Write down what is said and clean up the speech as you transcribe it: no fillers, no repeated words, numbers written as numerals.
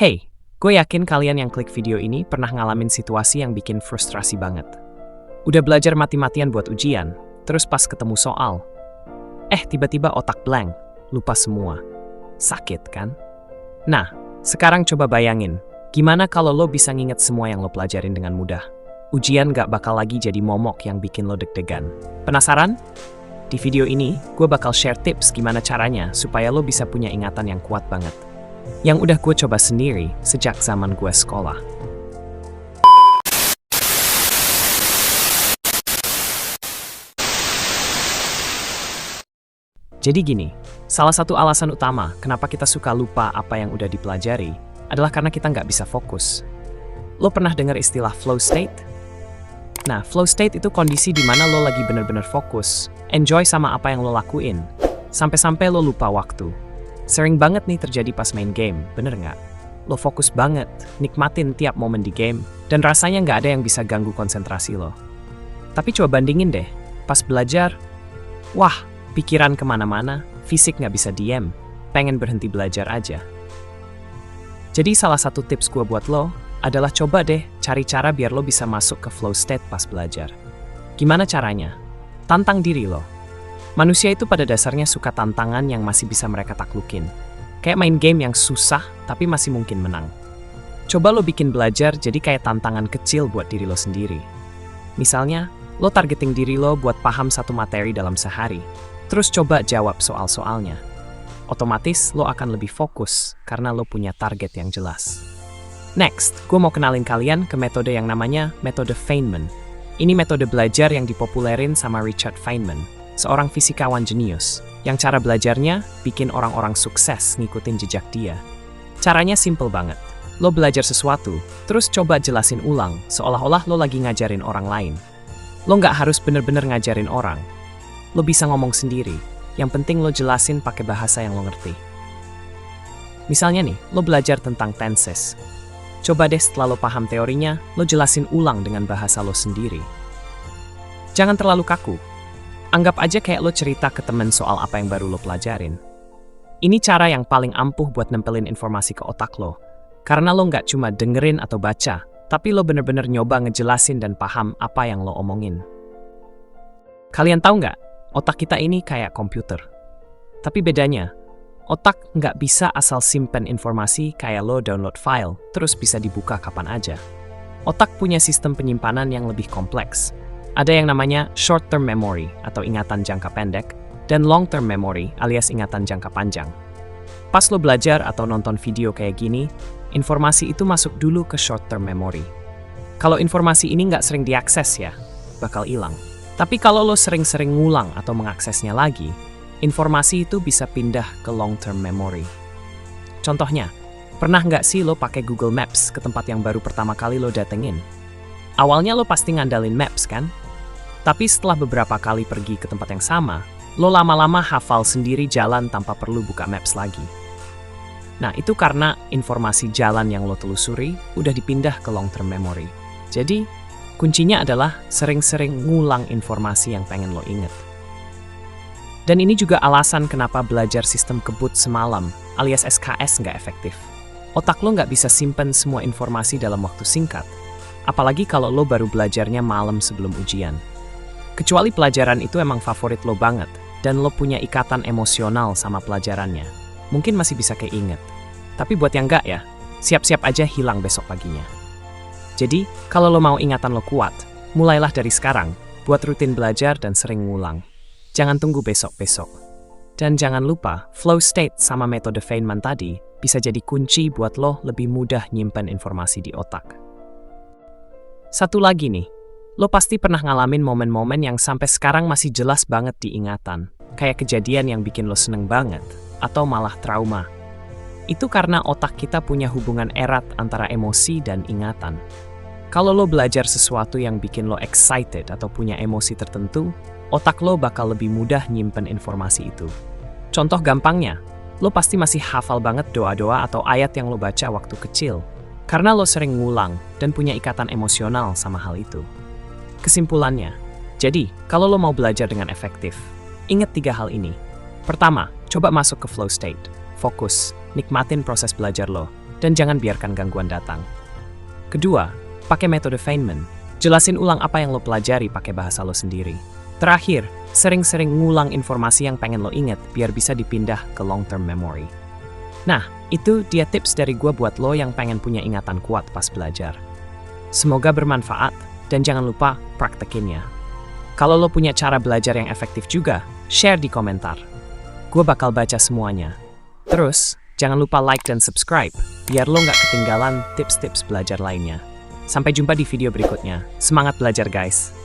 Hey, gue yakin kalian yang klik video ini pernah ngalamin situasi yang bikin frustrasi banget. Udah belajar mati-matian buat ujian, terus pas ketemu soal, tiba-tiba otak blank, lupa semua. Sakit kan? Nah, sekarang coba bayangin, gimana kalau lo bisa nginget semua yang lo pelajarin dengan mudah? Ujian gak bakal lagi jadi momok yang bikin lo deg-degan. Penasaran? Di video ini, gue bakal share tips gimana caranya supaya lo bisa punya ingatan yang kuat banget. Yang udah gue coba sendiri sejak zaman gue sekolah. Jadi gini, salah satu alasan utama kenapa kita suka lupa apa yang udah dipelajari adalah karena kita nggak bisa fokus. Lo pernah dengar istilah flow state? Nah, flow state itu kondisi di mana lo lagi bener-bener fokus, enjoy sama apa yang lo lakuin, sampai-sampai lo lupa waktu. Sering banget nih terjadi pas main game, bener nggak? Lo fokus banget, nikmatin tiap momen di game, dan rasanya nggak ada yang bisa ganggu konsentrasi lo. Tapi coba bandingin deh, pas belajar, wah, pikiran kemana-mana, fisik nggak bisa diem, pengen berhenti belajar aja. Jadi salah satu tips gue buat lo adalah coba deh cari cara biar lo bisa masuk ke flow state pas belajar. Gimana caranya? Tantang diri lo. Manusia itu pada dasarnya suka tantangan yang masih bisa mereka taklukin. Kayak main game yang susah tapi masih mungkin menang. Coba lo bikin belajar jadi kayak tantangan kecil buat diri lo sendiri. Misalnya, lo targeting diri lo buat paham satu materi dalam sehari. Terus coba jawab soal-soalnya. Otomatis lo akan lebih fokus karena lo punya target yang jelas. Next, gue mau kenalin kalian ke metode yang namanya metode Feynman. Ini metode belajar yang dipopulerin sama Richard Feynman, seorang fisikawan jenius, yang cara belajarnya bikin orang-orang sukses ngikutin jejak dia. Caranya simple banget. Lo belajar sesuatu, terus coba jelasin ulang, seolah-olah lo lagi ngajarin orang lain. Lo nggak harus bener-bener ngajarin orang. Lo bisa ngomong sendiri, yang penting lo jelasin pakai bahasa yang lo ngerti. Misalnya nih, lo belajar tentang tenses. Coba deh setelah lo paham teorinya, lo jelasin ulang dengan bahasa lo sendiri. Jangan terlalu kaku. Anggap aja kayak lo cerita ke temen soal apa yang baru lo pelajarin. Ini cara yang paling ampuh buat nempelin informasi ke otak lo. Karena lo nggak cuma dengerin atau baca, tapi lo bener-bener nyoba ngejelasin dan paham apa yang lo omongin. Kalian tahu nggak? Otak kita ini kayak komputer. Tapi bedanya, otak nggak bisa asal simpen informasi kayak lo download file, terus bisa dibuka kapan aja. Otak punya sistem penyimpanan yang lebih kompleks. Ada yang namanya short-term memory atau ingatan jangka pendek, dan long-term memory alias ingatan jangka panjang. Pas lo belajar atau nonton video kayak gini, informasi itu masuk dulu ke short-term memory. Kalau informasi ini nggak sering diakses ya, bakal hilang. Tapi kalau lo sering-sering ngulang atau mengaksesnya lagi, informasi itu bisa pindah ke long-term memory. Contohnya, pernah nggak sih lo pakai Google Maps ke tempat yang baru pertama kali lo datengin? Awalnya lo pasti ngandalin Maps kan? Tapi setelah beberapa kali pergi ke tempat yang sama, lo lama-lama hafal sendiri jalan tanpa perlu buka Maps lagi. Nah, itu karena informasi jalan yang lo telusuri udah dipindah ke long-term memory. Jadi, kuncinya adalah sering-sering ngulang informasi yang pengen lo inget. Dan ini juga alasan kenapa belajar sistem kebut semalam alias SKS nggak efektif. Otak lo nggak bisa simpen semua informasi dalam waktu singkat. Apalagi kalau lo baru belajarnya malam sebelum ujian. Kecuali pelajaran itu emang favorit lo banget dan lo punya ikatan emosional sama pelajarannya. Mungkin masih bisa keinget. Tapi buat yang nggak ya, siap-siap aja hilang besok paginya. Jadi, kalau lo mau ingatan lo kuat, mulailah dari sekarang, buat rutin belajar dan sering ngulang. Jangan tunggu besok-besok. Dan jangan lupa, flow state sama metode Feynman tadi bisa jadi kunci buat lo lebih mudah nyimpen informasi di otak. Satu lagi nih, lo pasti pernah ngalamin momen-momen yang sampai sekarang masih jelas banget di ingatan, kayak kejadian yang bikin lo seneng banget, atau malah trauma. Itu karena otak kita punya hubungan erat antara emosi dan ingatan. Kalau lo belajar sesuatu yang bikin lo excited atau punya emosi tertentu, otak lo bakal lebih mudah nyimpen informasi itu. Contoh gampangnya, lo pasti masih hafal banget doa-doa atau ayat yang lo baca waktu kecil, karena lo sering ngulang dan punya ikatan emosional sama hal itu. Kesimpulannya, jadi kalau lo mau belajar dengan efektif, ingat 3 hal ini. Pertama, coba masuk ke flow state. Fokus, nikmatin proses belajar lo. dan jangan biarkan gangguan datang. Kedua, pakai metode Feynman. Jelasin ulang apa yang lo pelajari pakai bahasa lo sendiri. Terakhir, sering-sering ngulang informasi yang pengen lo inget biar bisa dipindah ke long-term memory. Nah, itu dia tips dari gua buat lo yang pengen punya ingatan kuat pas belajar. Semoga bermanfaat, dan jangan lupa praktekinnya. Kalau lo punya cara belajar yang efektif juga, share di komentar. Gue bakal baca semuanya. Terus, jangan lupa like dan subscribe, biar lo nggak ketinggalan tips-tips belajar lainnya. Sampai jumpa di video berikutnya. Semangat belajar guys!